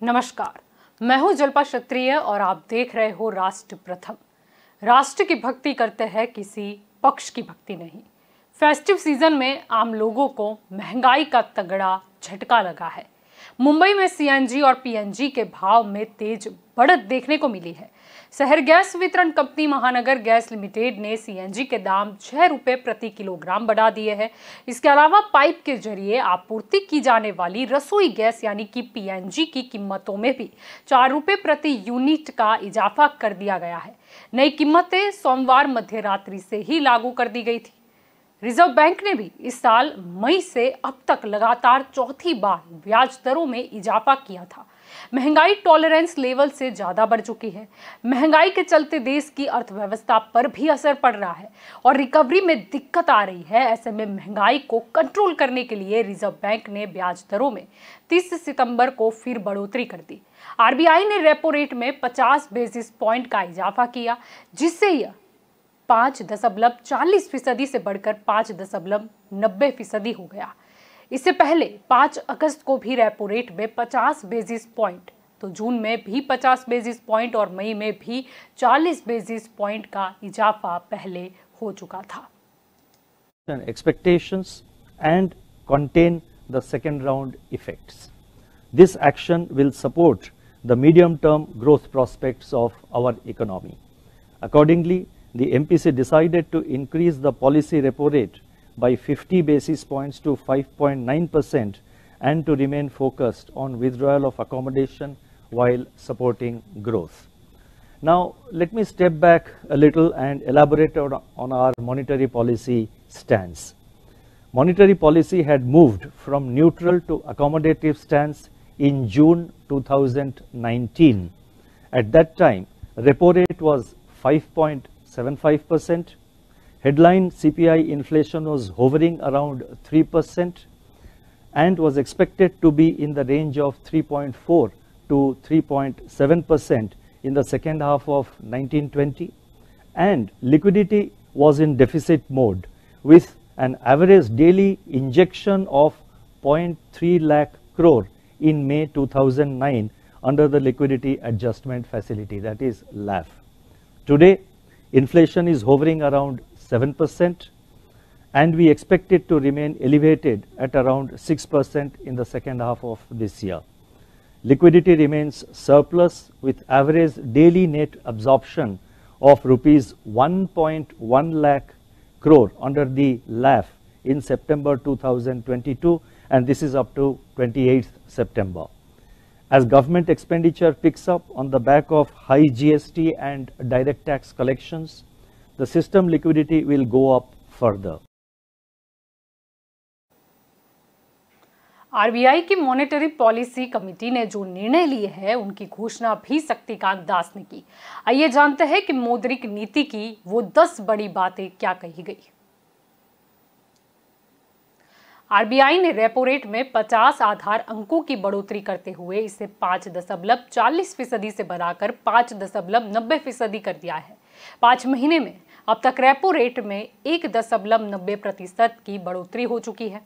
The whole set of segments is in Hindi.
नमस्कार, मैं हूं जल्पा क्षत्रिय और आप देख रहे हो राष्ट्र प्रथम। राष्ट्र की भक्ति करते हैं, किसी पक्ष की भक्ति नहीं। फेस्टिव सीजन में आम लोगों को महंगाई का तगड़ा झटका लगा है। मुंबई में सीएनजी और पीएनजी के भाव में तेज बढ़त देखने को मिली है। शहर गैस वितरण कंपनी महानगर गैस लिमिटेड ने सीएनजी के दाम 6 रुपए प्रति किलोग्राम बढ़ा दिए हैं। इसके अलावा पाइप के जरिए आपूर्ति की जाने वाली रसोई गैस यानी कि पीएनजी की कीमतों में भी 4 रुपए प्रति यूनिट का इजाफा कर दिया गया है। नई कीमतें सोमवार मध्य रात्रि से ही लागू कर दी गई थी। रिजर्व बैंक ने भी इस साल मई से अब तक लगातार चौथी बार ब्याज दरों में इजाफा किया था। महंगाई टॉलरेंस लेवल से ज्यादा बढ़ चुकी है। महंगाई के चलते देश की अर्थव्यवस्था पर भी असर पड़ रहा है और रिकवरी में दिक्कत आ रही है। ऐसे में महंगाई को कंट्रोल करने के लिए रिजर्व बैंक ने ब्याज दरों में 30 सितंबर को फिर बढ़ोतरी कर दी। आरबीआई ने रेपो रेट में 50 बेसिस पॉइंट का इजाफा किया, जिससे यह 5.40% से बढ़कर 5.90% हो गया। इससे पहले 5 अगस्त को भी रेपो रेट में 50 बेसिस पॉइंट, तो जून में भी 50 बेसिस पॉइंट और मई में भी 40 बेसिस पॉइंट का इजाफा पहले हो चुका था। Expectations and contain the second round effects. This action will support the medium-term growth prospects of our economy. Accordingly, the MPC decided to increase the policy repo rate by 50 basis points to 5.9% and to remain focused on withdrawal of accommodation while supporting growth. Now, let me step back a little and elaborate on our monetary policy stance. Monetary policy had moved from neutral to accommodative stance in June 2019. At that time, repo rate was 5.75%. Headline CPI inflation was hovering around 3% and was expected to be in the range of 3.4 to 3.7% in the second half of 1920, and liquidity was in deficit mode with an average daily injection of 0.3 lakh crore in May 2009 under the Liquidity Adjustment Facility, that is LAF. Today, inflation is hovering around 7% and we expect it to remain elevated at around 6% in the second half of this year. Liquidity remains surplus with average daily net absorption of rupees 1.1 lakh crore under the LAF in September 2022, and this is up to 28th September. As government expenditure picks up on the back of high GST and direct tax collections, the system liquidity will go up further. RBI की मॉनेटरी पॉलिसी कमेटी ने जो निर्णय लिए हैं, उनकी घोषणा भी शक्तिकांत दास ने की। आइए जानते हैं कि मौद्रिक नीति की वो 10 बड़ी बातें क्या कही गई। आरबीआई ने रेपो रेट में 50 आधार अंकों की बढ़ोतरी करते हुए इसे 5.40% से बढ़ाकर 5.90% कर दिया है। 5 महीने में अब तक रेपो रेट में 1.90% की बढ़ोतरी हो चुकी है।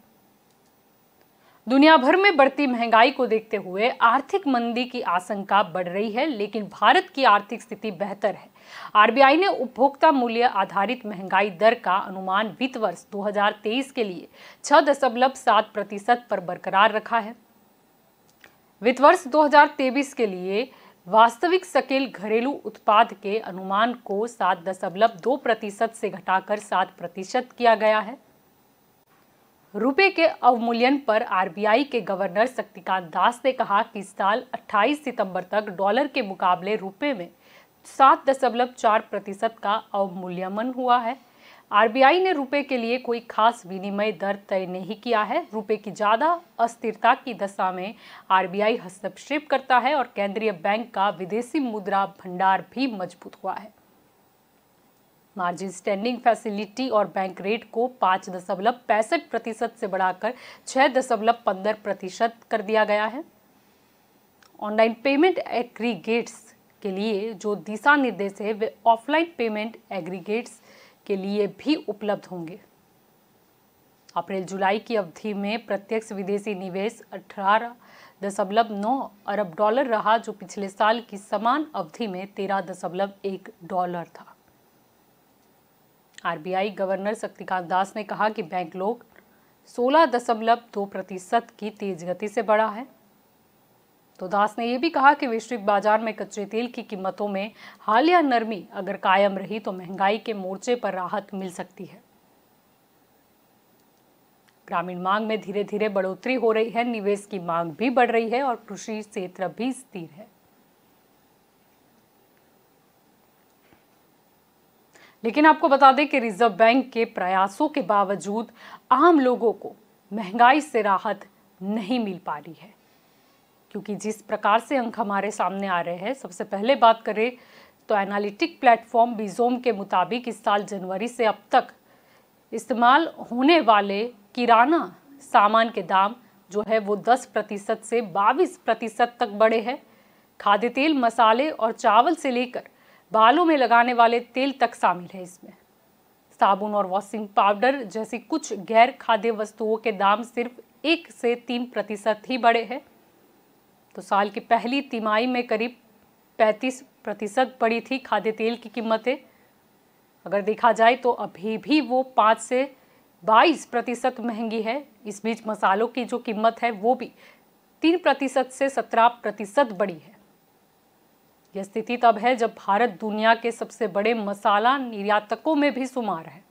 दुनिया भर में बढ़ती महंगाई को देखते हुए आर्थिक मंदी की आशंका बढ़ रही है, लेकिन भारत की आर्थिक स्थिति बेहतर है। आरबीआई ने उपभोक्ता मूल्य आधारित महंगाई दर का अनुमान वित्त वर्ष 2023 के लिए 6.7% पर बरकरार रखा है। वित्त वर्ष 2023 के लिए वास्तविक सकल घरेलू उत्पाद के अनुमान को 7.2% से घटाकर 7% किया गया है। रुपए के अवमूल्यन पर आरबीआई के गवर्नर शक्तिकांत दास ने कहा कि इस साल 28 सितंबर तक डॉलर के मुकाबले रुपए में 7.4% का अवमूल्यन हुआ है। आरबीआई ने रुपए के लिए कोई खास विनिमय दर तय नहीं किया है। रुपए की ज्यादा अस्थिरता की दशा में आरबीआई हस्तक्षेप करता है और केंद्रीय बैंक का विदेशी मुद्रा भंडार भी मजबूत हुआ है। मार्जिन स्टैंडिंग फैसिलिटी और बैंक रेट को 5.65% से बढ़ाकर 6.15% कर दिया गया है। ऑनलाइन पेमेंट एग्रीगेट्स के लिए जो दिशा निर्देश है, वे ऑफलाइन पेमेंट एग्रीगेट्स के लिए भी उपलब्ध होंगे। अप्रैल जुलाई की अवधि में प्रत्यक्ष विदेशी निवेश 18.9 अरब डॉलर रहा, जो पिछले साल की समान अवधि में 13.1 डॉलर था। आरबीआई गवर्नर शक्तिकांत दास ने कहा कि बैंक लोन 16.2% की तेज गति से बढ़ा है। तो दास ने यह भी कहा कि वैश्विक बाजार में कच्चे तेल की कीमतों में हालिया नरमी अगर कायम रही तो महंगाई के मोर्चे पर राहत मिल सकती है। ग्रामीण मांग में धीरे धीरे बढ़ोतरी हो रही है, निवेश की मांग भी बढ़ रही है और कृषि क्षेत्र भी स्थिर है। लेकिन आपको बता दें कि रिजर्व बैंक के प्रयासों के बावजूद आम लोगों को महंगाई से राहत नहीं मिल पा रही है, क्योंकि जिस प्रकार से अंक हमारे सामने आ रहे हैं। सबसे पहले बात करें तो एनालिटिक प्लेटफॉर्म बीजोम के मुताबिक इस साल जनवरी से अब तक इस्तेमाल होने वाले किराना सामान के दाम जो है वो 10% से 22% तक बढ़े हैं। खाद्य तेल, मसाले और चावल से लेकर बालों में लगाने वाले तेल तक शामिल है। इसमें साबुन और वॉशिंग पाउडर जैसी कुछ गैर खाद्य वस्तुओं के दाम सिर्फ 1 से 3% ही बढ़े हैं। तो साल की पहली तिमाही में करीब 35% बढ़ी थी खाद्य तेल की कीमतें। अगर देखा जाए तो अभी भी वो 5 से 22% महंगी है। इस बीच मसालों की जो कीमत है वो भी 3% से 17% बढ़ी है। यह स्थिति तब है जब भारत दुनिया के सबसे बड़े मसाला निर्यातकों में भी शुमार है।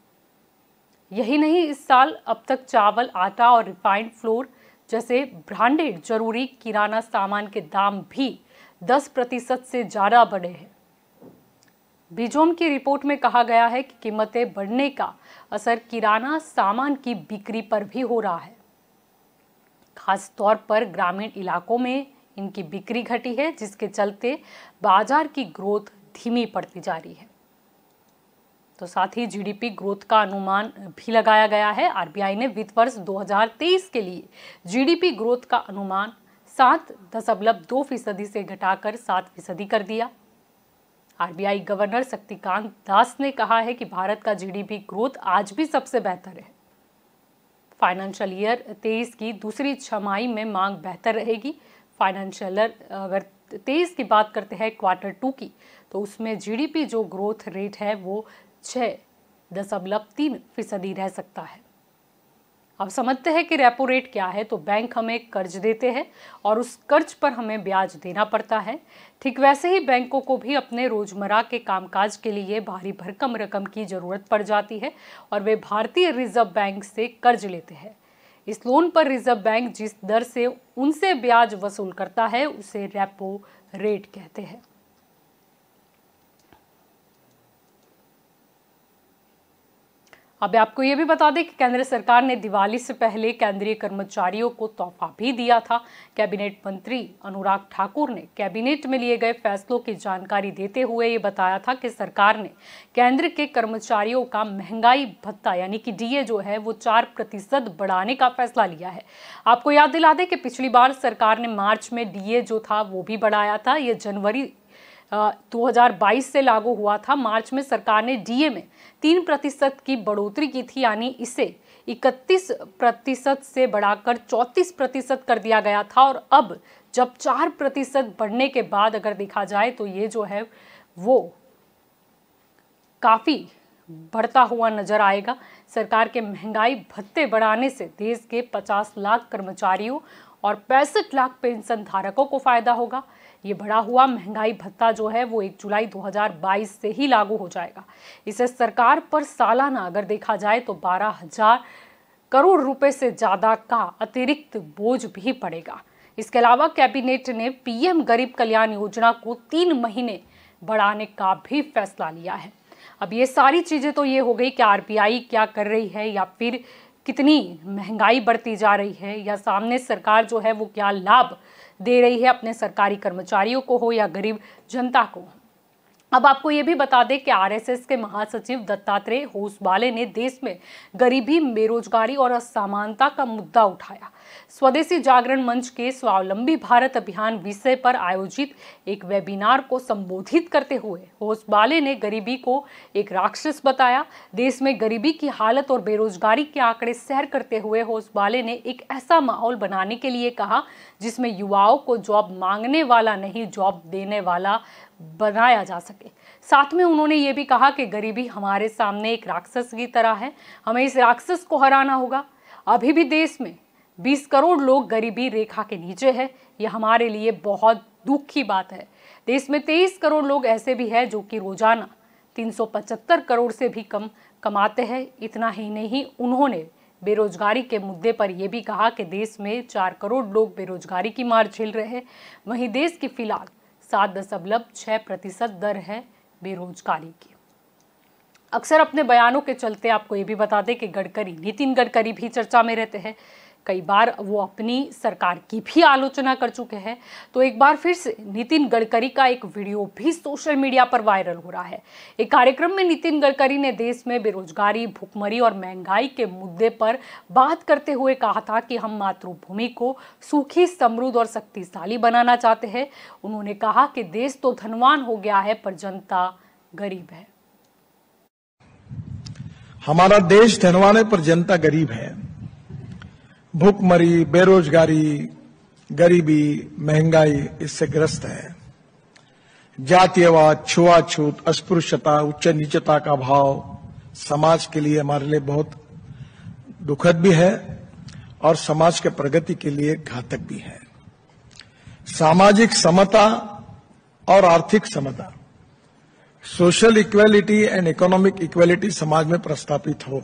यही नहीं, इस साल अब तक चावल, आटा और रिफाइंड फ्लोर जैसे ब्रांडेड जरूरी किराना सामान के दाम भी 10% से ज़्यादा बढ़े हैं। बीजोम की रिपोर्ट में कहा गया है कि कीमतें बढ़ने का असर किराना सामान की बिक्री पर भी हो रहा है। खास तौर पर ग्रामीण इलाकों में इनकी बिक्री घटी है, जिसके चलते बाजार की ग्रोथ धीमी पड़ती जा रही है। तो साथ ही जीडीपी ग्रोथ का अनुमान भी लगाया गया है। आरबीआई ने वित्त वर्ष 2023 के लिए जीडीपी ग्रोथ का अनुमान 7.2% से घटाकर 7% कर दिया। आरबीआई गवर्नर शक्तिकांत दास ने कहा है कि भारत का जीडीपी ग्रोथ आज भी सबसे बेहतर है। फाइनेंशियल ईयर 23 की दूसरी छमाही में मांग बेहतर रहेगी। फाइनेंशियल अगर 23 की बात करते हैं क्वार्टर 2 की, तो उसमें जीडीपी जो ग्रोथ रेट है वो 6.3% रह सकता है। अब समझते हैं कि रेपो रेट क्या है। तो बैंक हमें कर्ज देते हैं और उस कर्ज पर हमें ब्याज देना पड़ता है। ठीक वैसे ही बैंकों को भी अपने रोजमर्रा के कामकाज के लिए भारी भरकम रकम की जरूरत पड़ जाती है और वे भारतीय रिजर्व बैंक से कर्ज लेते हैं। इस लोन पर रिजर्व बैंक जिस दर से उनसे ब्याज वसूल करता है उसे रेपो रेट कहते हैं। अब आपको ये भी बता दें कि केंद्र सरकार ने दिवाली से पहले केंद्रीय कर्मचारियों को तोहफा भी दिया था। कैबिनेट मंत्री अनुराग ठाकुर ने कैबिनेट में लिए गए फैसलों की जानकारी देते हुए ये बताया था कि सरकार ने केंद्र के कर्मचारियों का महंगाई भत्ता यानी कि डीए जो है वो 4% बढ़ाने का फैसला लिया है। आपको याद दिला दें कि पिछली बार सरकार ने मार्च में डीए जो था वो भी बढ़ाया था। ये जनवरी 2022 से लागू हुआ था। मार्च में सरकार ने डीए में 3% की बढ़ोतरी की थी, यानी इसे 31% से बढ़ाकर 34% कर दिया गया था। और अब जब 4% बढ़ने के बाद अगर देखा जाए तो ये जो है वो काफ़ी बढ़ता हुआ नजर आएगा। सरकार के महंगाई भत्ते बढ़ाने से देश के 50 लाख कर्मचारियों और 65 लाख पेंशन धारकों को फायदा होगा। ये बढ़ा हुआ महंगाई भत्ता जो है वो 1 जुलाई 2022 से ही लागू हो जाएगा। इसे सरकार पर सालाना अगर देखा जाए तो 12,000 करोड़ रुपए से ज़्यादा का अतिरिक्त बोझ भी पड़ेगा। इसके अलावा कैबिनेट ने पीएम गरीब कल्याण योजना को 3 महीने बढ़ाने का भी फैसला लिया है। अब ये सारी चीज़ें तो ये हो गई कि आरबीआई क्या कर रही है या फिर कितनी महंगाई बढ़ती जा रही है या सामने सरकार जो है वो क्या लाभ दे रही है अपने सरकारी कर्मचारियों को हो या गरीब जनता को। अब आपको ये भी बता दें कि आरएसएस के महासचिव दत्तात्रेय होसबाले ने देश में गरीबी, बेरोजगारी और असमानता का मुद्दा उठाया। स्वदेशी जागरण मंच के स्वावलंबी भारत अभियान विषय पर आयोजित एक वेबिनार को संबोधित करते हुए होसबाले ने गरीबी को एक राक्षस बताया। देश में गरीबी की हालत और बेरोजगारी के आंकड़े शेयर करते हुए होसबाले ने एक ऐसा माहौल बनाने के लिए कहा जिसमें युवाओं को जॉब मांगने वाला नहीं, जॉब देने वाला बनाया जा सके। साथ में उन्होंने ये भी कहा कि गरीबी हमारे सामने एक राक्षस की तरह है, हमें इस राक्षस को हराना होगा। अभी भी देश में 20 करोड़ लोग गरीबी रेखा के नीचे है। यह हमारे लिए बहुत दुख की बात है। देश में 23 करोड़ लोग ऐसे भी हैं जो कि रोजाना 375 करोड़ से भी कम कमाते हैं। इतना ही नहीं, उन्होंने बेरोजगारी के मुद्दे पर यह भी कहा कि देश में 4 करोड़ लोग बेरोजगारी की मार झेल रहे हैं। वहीं देश की फिलहाल 7.6% दर है बेरोजगारी की। अक्सर अपने बयानों के चलते आपको ये भी बता दें कि नितिन गडकरी भी चर्चा में रहते हैं। कई बार वो अपनी सरकार की भी आलोचना कर चुके हैं। तो एक बार फिर से नितिन गडकरी का एक वीडियो भी सोशल मीडिया पर वायरल हो रहा है। एक कार्यक्रम में नितिन गडकरी ने देश में बेरोजगारी, भुखमरी और महंगाई के मुद्दे पर बात करते हुए कहा था कि हम मातृभूमि को सूखी, समृद्ध और शक्तिशाली बनाना चाहते हैं। उन्होंने कहा कि देश तो धनवान हो गया है पर जनता गरीब है। हमारा देश धनवान है पर जनता गरीब है। भूखमरी, बेरोजगारी, गरीबी, महंगाई इससे ग्रस्त है। जातीयवाद, छुआछूत, अस्पृश्यता, उच्च नीचता का भाव समाज के लिए हमारे लिए बहुत दुखद भी है और समाज के प्रगति के लिए घातक भी है। सामाजिक समता और आर्थिक समता, social equality and economic equality समाज में प्रस्थापित हो।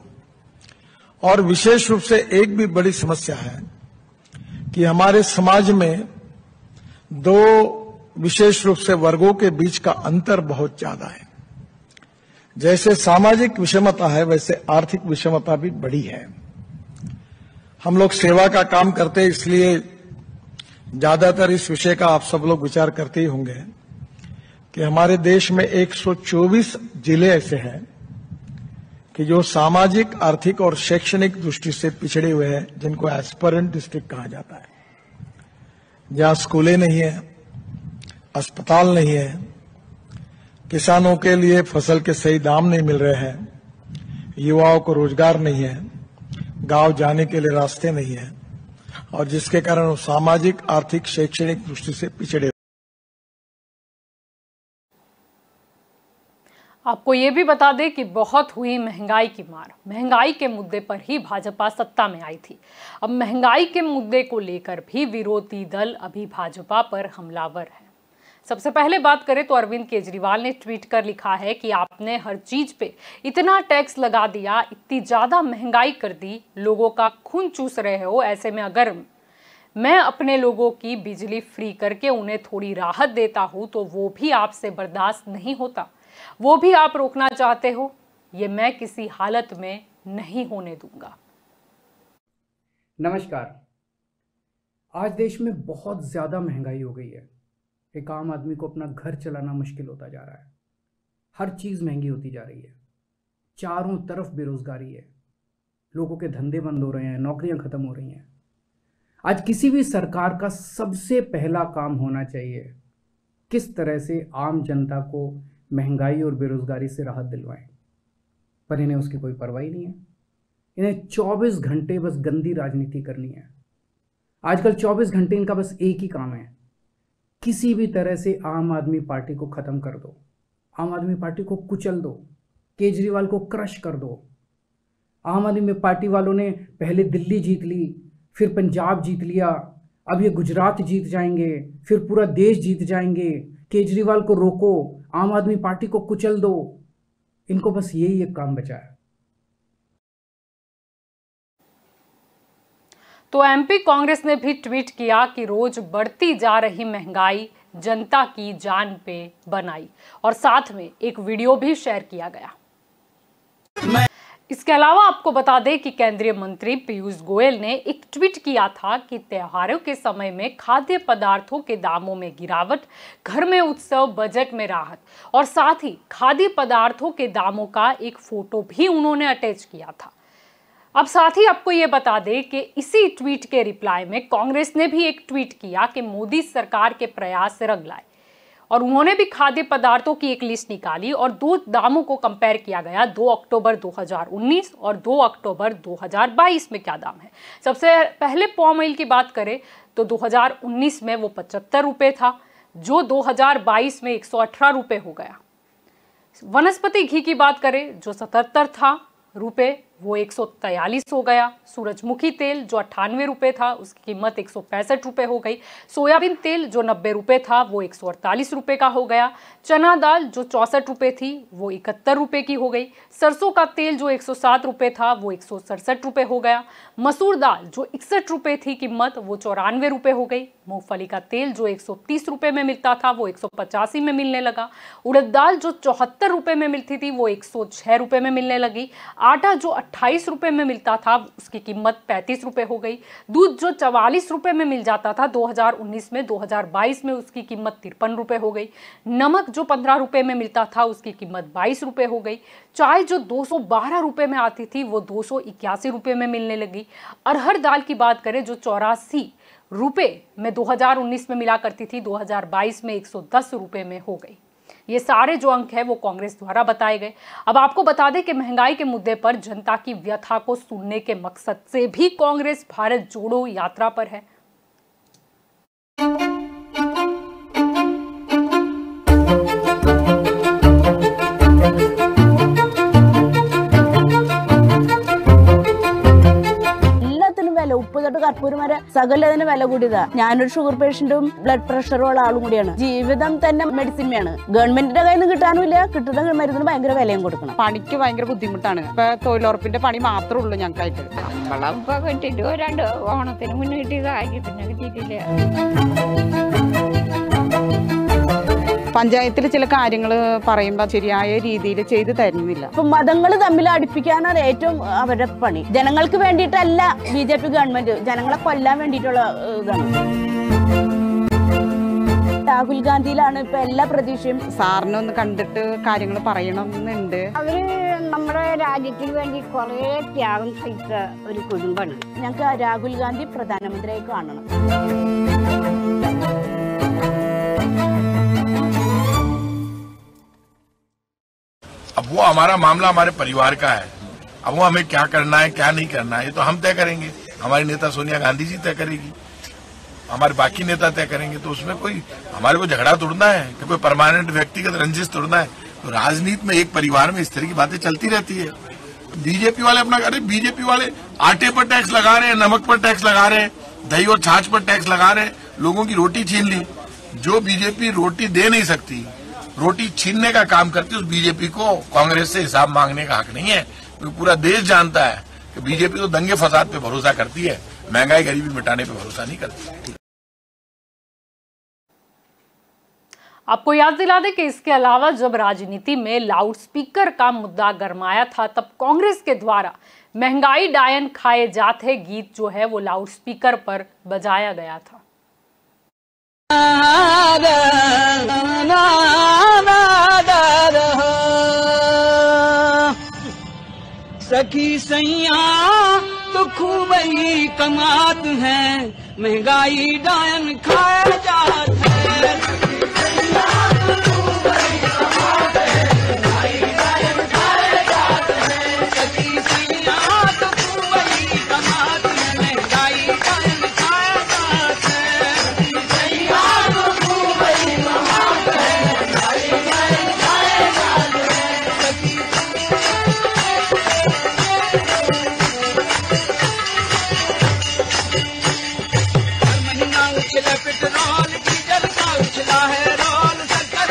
और विशेष रूप से एक भी बड़ी समस्या है कि हमारे समाज में दो विशेष रूप से वर्गों के बीच का अंतर बहुत ज्यादा है। जैसे सामाजिक विषमता है वैसे आर्थिक विषमता भी बड़ी है। हम लोग सेवा का काम करते हैं, इसलिए ज्यादातर इस विषय का आप सब लोग विचार करते ही होंगे कि हमारे देश में 124 जिले ऐसे हैं कि जो सामाजिक, आर्थिक और शैक्षणिक दृष्टि से पिछड़े हुए हैं, जिनको एस्पिरेंट डिस्ट्रिक्ट कहा जाता है, जहां स्कूलें नहीं है, अस्पताल नहीं है, किसानों के लिए फसल के सही दाम नहीं मिल रहे हैं, युवाओं को रोजगार नहीं है, गांव जाने के लिए रास्ते नहीं है और जिसके कारण वो सामाजिक, आर्थिक, शैक्षणिक दृष्टि से पिछड़े। आपको ये भी बता दें कि बहुत हुई महंगाई की मार। महंगाई के मुद्दे पर ही भाजपा सत्ता में आई थी। अब महंगाई के मुद्दे को लेकर भी विरोधी दल अभी भाजपा पर हमलावर है। सबसे पहले बात करें तो अरविंद केजरीवाल ने ट्वीट कर लिखा है कि आपने हर चीज पे इतना टैक्स लगा दिया, इतनी ज्यादा महंगाई कर दी, लोगों का खून चूस रहे हो। ऐसे में अगर मैं अपने लोगों की बिजली फ्री करके उन्हें थोड़ी राहत देता हूं तो वो भी आपसे बर्दाश्त नहीं होता, वो भी आप रोकना चाहते हो। ये मैं किसी हालत में नहीं होने दूंगा। नमस्कार। आज देश में बहुत ज्यादा महंगाई हो गई है। एक आम आदमी को अपना घर चलाना मुश्किल होता जा रहा है। हर चीज महंगी होती जा रही है। चारों तरफ बेरोजगारी है। लोगों के धंधे बंद हो रहे हैं, नौकरियां खत्म हो रही हैं। आज किसी भी सरकार का सबसे पहला काम होना चाहिए किस तरह से आम जनता को महंगाई और बेरोजगारी से राहत दिलवाएं, पर इन्हें उसकी कोई परवाह नहीं है। इन्हें 24 घंटे बस गंदी राजनीति करनी है। आजकल 24 घंटे इनका बस एक ही काम है, किसी भी तरह से आम आदमी पार्टी को खत्म कर दो, आम आदमी पार्टी को कुचल दो, केजरीवाल को क्रश कर दो। आम आदमी पार्टी वालों ने पहले दिल्ली जीत ली, फिर पंजाब जीत लिया, अब ये गुजरात जीत जाएंगे, फिर पूरा देश जीत जाएंगे। केजरीवाल को रोको, आम आदमी पार्टी को कुचल दो। इनको बस यही एक काम बचा है। तो एमपी कांग्रेस ने भी ट्वीट किया कि रोज बढ़ती जा रही महंगाई जनता की जान पे बनाई, और साथ में एक वीडियो भी शेयर किया गया। इसके अलावा आपको बता दें कि केंद्रीय मंत्री पीयूष गोयल ने एक ट्वीट किया था कि त्योहारों के समय में खाद्य पदार्थों के दामों में गिरावट, घर में उत्सव, बजट में राहत और साथ ही खाद्य पदार्थों के दामों का एक फोटो भी उन्होंने अटैच किया था। अब साथ ही आपको ये बता दें कि इसी ट्वीट के रिप्लाई में कांग्रेस ने भी एक ट्वीट किया कि मोदी सरकार के प्रयास रंग लाए और उन्होंने भी खाद्य पदार्थों की एक लिस्ट निकाली और दो दामों को कंपेयर किया गया, 2 अक्टूबर 2019 और 2 अक्टूबर 2022 में क्या दाम है। सबसे पहले पाम ऑयल की बात करें तो 2019 में वो 75 रुपये था, जो 2022 में 118 रुपये हो गया। वनस्पति घी की बात करें जो 77 था रुपये, वो 143 हो गया। सूरजमुखी तेल जो 98 रुपये था, उसकी कीमत 165 रुपये हो गई। सोयाबीन तेल जो 90 रुपये था, वो 148 रुपये का हो गया। चना दाल जो 64 रुपये थी, वो 71 रुपये की हो गई। सरसों का तेल जो 107 रुपये था, वो 167 रुपये हो गया। मसूर दाल जो 61 रुपये थी कीमत, वो 94 रुपये हो गई। मूंगफली का तेल जो 130 रुपये में मिलता था, वो 185 में मिलने लगा। उड़द दाल जो 74 रुपये में मिलती थी, वो 106 रुपये में मिलने लगी। आटा जो 28 रुपये में मिलता था, उसकी कीमत 35 रुपये हो गई। दूध जो 44 रुपये में मिल जाता था 2019 में, 2022 में उसकी कीमत 53 रुपये हो गई। नमक जो 15 रुपये में मिलता था, उसकी कीमत 22 रुपये हो गई। चाय जो 212 रुपये में आती थी, वो 281 रुपये में मिलने लगी। अरहर दाल की बात करें जो 84 रुपये में 2019 में मिला करती थी, 2022 में 110 रुपये में हो गई। ये सारे जो अंक है वो कांग्रेस द्वारा बताए गए। अब आपको बता दें कि महंगाई के मुद्दे पर जनता की व्यथा को सुनने के मकसद से भी कांग्रेस भारत जोड़ो यात्रा पर है। ഉപ്പ് തൊട്ട് കർപ്പൂരം വരെ സകലതിന് വില കൂടിയതാ. ഞാനൊരു ഷുഗർ പേഷ്യന്റും ബ്ലഡ് പ്രഷറുള്ള ആളും കൂടിയാണ്. ജീവിതം തന്നെ മെഡിസിനാണ്. ഗവൺമെന്റിന്റെ കയ്യിൽ നിന്ന് കിട്ടാനുമില്ല, കിട്ടുന്ന മരുന്നിന് ഭയങ്കര വിലയും കൊടുക്കണം. പണിക്ക് ഭയങ്കര ബുദ്ധിമുട്ടാണ്. ഇപ്പൊ തൊഴിലുറപ്പിന്റെ പണി മാത്രമേ ഉള്ളൂ ഞങ്ങൾക്കായിട്ട്. ശമ്പളം ഇപ്പൊ കിട്ടിയിട്ട് 2 ഓണത്തിന് മുന്നേ കിട്ടിയതായി, പിന്നെ കിട്ടിയിട്ടില്ല. പഞ്ചായത്തിൽ ചില കാര്യങ്ങൾ പറയുമ്പോൾ ശരിയായ രീതിയിൽ ചെയ്തു തരുന്നില്ല. ഇപ്പൊ മതങ്ങൾ തമ്മിൽ അടുപ്പിക്കാനാണ് ഏറ്റവും അവരുടെ പണി. ജനങ്ങൾക്ക് വേണ്ടിയിട്ടല്ല BJP ഗവൺമെന്റ്, ജനങ്ങളെ കൊല്ലാൻ വേണ്ടിയിട്ടുള്ള ഇതാണ്. രാഹുൽ ഗാന്ധിയിലാണ് ഇപ്പൊ എല്ലാ പ്രതീക്ഷയും. സാറിനെ ഒന്ന് കണ്ടിട്ട് കാര്യങ്ങൾ പറയണം എന്നുണ്ട്. അവര് നമ്മുടെ രാജ്യത്തിന് വേണ്ടി കുറെ ത്യാഗം സഹിച്ച ഒരു കുടുംബമാണ്. ഞങ്ങൾക്ക് രാഹുൽ ഗാന്ധി പ്രധാനമന്ത്രിയായി കാണണം. अब वो हमारा मामला हमारे परिवार का है। अब वो हमें क्या करना है क्या नहीं करना है ये तो हम तय करेंगे। हमारी नेता सोनिया गांधी जी तय करेगी, हमारे बाकी नेता तय करेंगे। तो उसमें कोई हमारे को झगड़ा तोड़ना है कि कोई परमानेंट व्यक्तिगत रंजिश तोड़ना है? तो राजनीति में एक परिवार में इस तरह की बातें चलती रहती है। बीजेपी वाले अपना अरे बीजेपी वाले आटे पर टैक्स लगा रहे हैं, नमक पर टैक्स लगा रहे हैं, दही और छाछ पर टैक्स लगा रहे हैं, लोगों की रोटी छीन ली। जो बीजेपी रोटी दे नहीं सकती, रोटी छीनने का काम करती है, उस बीजेपी को कांग्रेस से हिसाब मांगने का हक नहीं है। क्योंकि पूरा देश जानता है कि बीजेपी तो दंगे फसाद पे भरोसा करती है, महंगाई गरीबी मिटाने पे भरोसा नहीं करती। आपको याद दिला दें कि इसके अलावा जब राजनीति में लाउडस्पीकर का मुद्दा गरमाया था, तब कांग्रेस के द्वारा महंगाई डायन खाए जाते गीत जो है वो लाउडस्पीकर पर बजाया गया था। सखी सैया तो खूब ही कमात है, महंगाई डायन खाया जात है। पेट्रोल डीजल का उछला है रोल, शक्कर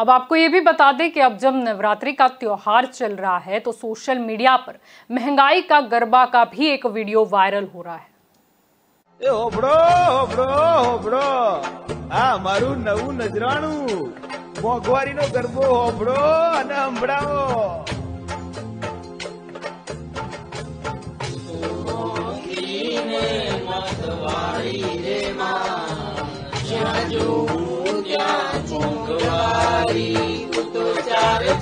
अब आपको ये भी बता दें कि अब जब नवरात्रि का त्योहार चल रहा है तो सोशल मीडिया पर महंगाई का गरबा का भी एक वीडियो वायरल हो रहा है। मारू नवू नजराणु मोंघवारी नो गरबो होबड़ो अने हंभड़ावो।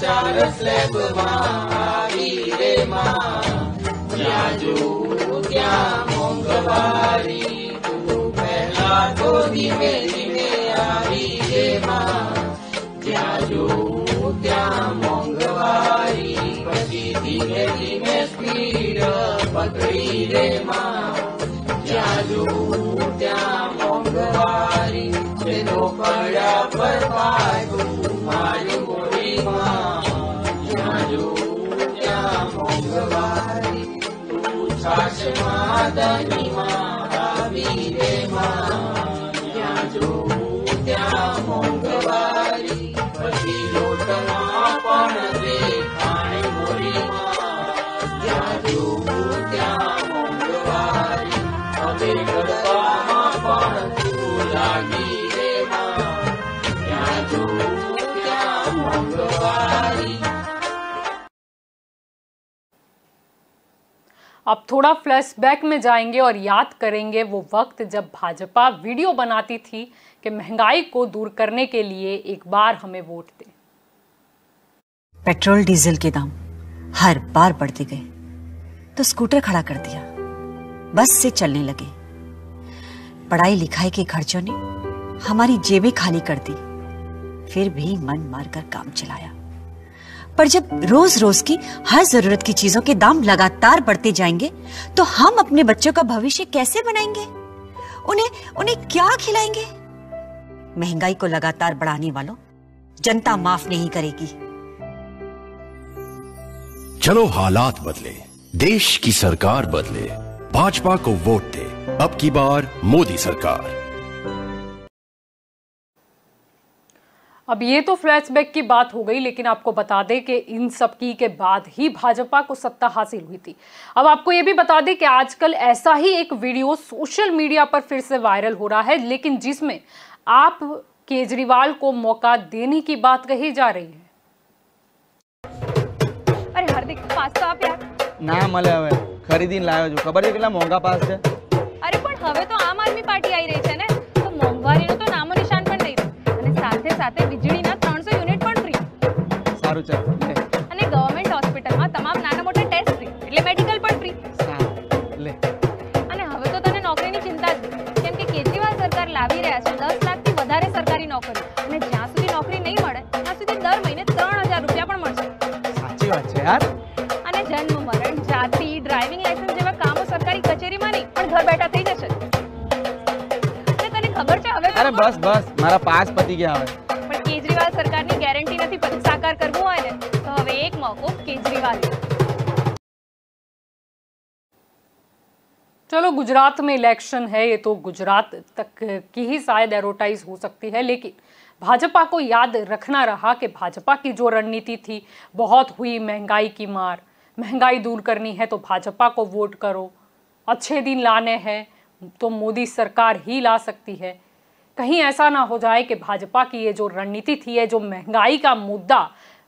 चार स्लैब मारी रे माँ जाजू क्या मोंघवारी तू पहला तो धीमे धीमे आरी रे माँ जाजू क्या मोंघवारी पची धीमे धीमे स्पीड पकड़ी रे माँ जाजू क्या मोंघवारी तेरो पड़ा पर पाय तू मारी मोरी माँ जाजू क्या मोंघवारी तू छाछ मादनी माँ आवी रे माँ जाजू क्या मोंघवारी पची लोटमा पण देखाणी मोरी माँ जाजू क्या मोंघवारी अबे गरबामा पण तू लागी रे माँ जाजू क्या मोंघवारी। अब थोड़ा फ्लैशबैक में जाएंगे और याद करेंगे वो वक्त जब भाजपा वीडियो बनाती थी कि महंगाई को दूर करने के लिए एक बार हमें वोट दें। पेट्रोल डीजल के दाम हर बार बढ़ते गए तो स्कूटर खड़ा कर दिया, बस से चलने लगे। पढ़ाई लिखाई के खर्चों ने हमारी जेबें खाली कर दी, फिर भी मन मारकर काम चलाया। पर जब रोज रोज की हर जरूरत की चीजों के दाम लगातार बढ़ते जाएंगे तो हम अपने बच्चों का भविष्य कैसे बनाएंगे? उन्हें क्या खिलाएंगे? महंगाई को लगातार बढ़ाने वालों जनता माफ नहीं करेगी। चलो हालात बदले, देश की सरकार बदले, भाजपा को वोट दे, अब की बार मोदी सरकार। अब ये तो फ्लैशबैक की बात हो गई, लेकिन आपको बता दें कि इन सब की के बाद ही भाजपा को सत्ता हासिल हुई थी। अब आपको ये भी बता दें कि आजकल ऐसा ही एक वीडियो सोशल मीडिया पर फिर से वायरल हो रहा है, लेकिन जिसमें आप केजरीवाल को मौका देने की बात कही जा रही है। अरे हार्दिक पास तो आप यार ना मले हवे खरीदीने लाव्यो છું, ખબર છે કેટલા મોંઘા પાસ છે? અરે પણ હવે તો આમ આદમી પાર્ટી આવી રહી છે ને, તો મોંઘવારીનો તો નામો નિશાન પણ નહીં રહે અને સાથે સાથે વીજળીના 300 યુનિટ પણ ફ્રી। સારું છે અને ગવર્નમેન્ટ હોસ્પિટલમાં તમામ નાના મોટા ટેસ્ટ ફ્રી, એટલે મેડિકલ પણ ફ્રી। લે અને હવે તો તને નોકરીની ચિંતા જ નહીં, કેમ કે કેજરીવાલ સરકાર લાવી રહ્યા છે 10 લાખથી વધારે સરકારી નોકરી, અને જ્યાં સુધી નોકરી નહીં મળે ત્યાં સુધી દર મહિને 3000 રૂપિયા પણ મળશે। સાચી વાત છે યાર। અને જન્મ મરણ જાતિ ડ્રાઇવિંગ લાયસન્સ જેવા કામો સરકારી કચેરીમાં નહીં પણ ઘર બેઠા થઈ જશે। અને તને ખબર છે હવે અરે બસ મારા પાસ પતી ગયા હવે। પણ કેજરીવાલ સરકારની ગેરંટી નથી સાકાર કરવું હોય ને તો હવે એક મોકો કેજરીવાલ। चलो गुजरात में इलेक्शन है, ये तो गुजरात तक की ही शायद एडवर्टाइज हो सकती है, लेकिन भाजपा को याद रखना रहा कि भाजपा की जो रणनीति थी, बहुत हुई महंगाई की मार, महंगाई दूर करनी है तो भाजपा को वोट करो, अच्छे दिन लाने हैं तो मोदी सरकार ही ला सकती है। कहीं ऐसा ना हो जाए कि भाजपा की ये जो रणनीति थी, ये जो महंगाई का मुद्दा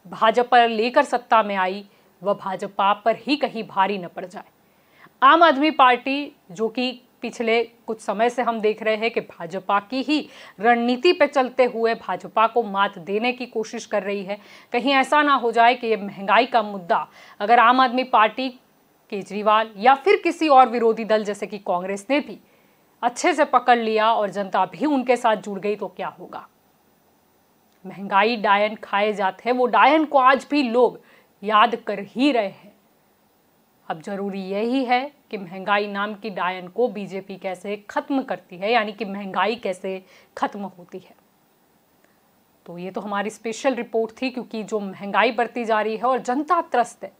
भाजपा लेकर सत्ता में आई, वह भाजपा पर ही कहीं भारी न पड़ जाए। आम आदमी पार्टी, जो कि पिछले कुछ समय से हम देख रहे हैं कि भाजपा की ही रणनीति पे चलते हुए भाजपा को मात देने की कोशिश कर रही है, कहीं ऐसा ना हो जाए कि ये महंगाई का मुद्दा अगर आम आदमी पार्टी, केजरीवाल या फिर किसी और विरोधी दल जैसे कि कांग्रेस ने भी अच्छे से पकड़ लिया और जनता भी उनके साथ जुड़ गई तो क्या होगा। महंगाई डायन खाए जाते हैं, वो डायन को आज भी लोग याद कर ही रहे हैं। अब जरूरी यही है कि महंगाई नाम की डायन को बीजेपी कैसे खत्म करती है, यानी कि महंगाई कैसे खत्म होती है। तो ये तो हमारी स्पेशल रिपोर्ट थी, क्योंकि जो महंगाई बढ़ती जा रही है और जनता त्रस्त है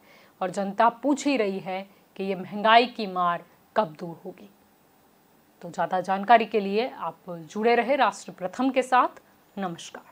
और जनता पूछ ही रही है कि ये महंगाई की मार कब दूर होगी। तो ज़्यादा जानकारी के लिए आप जुड़े रहे राष्ट्र प्रथम के साथ। नमस्कार।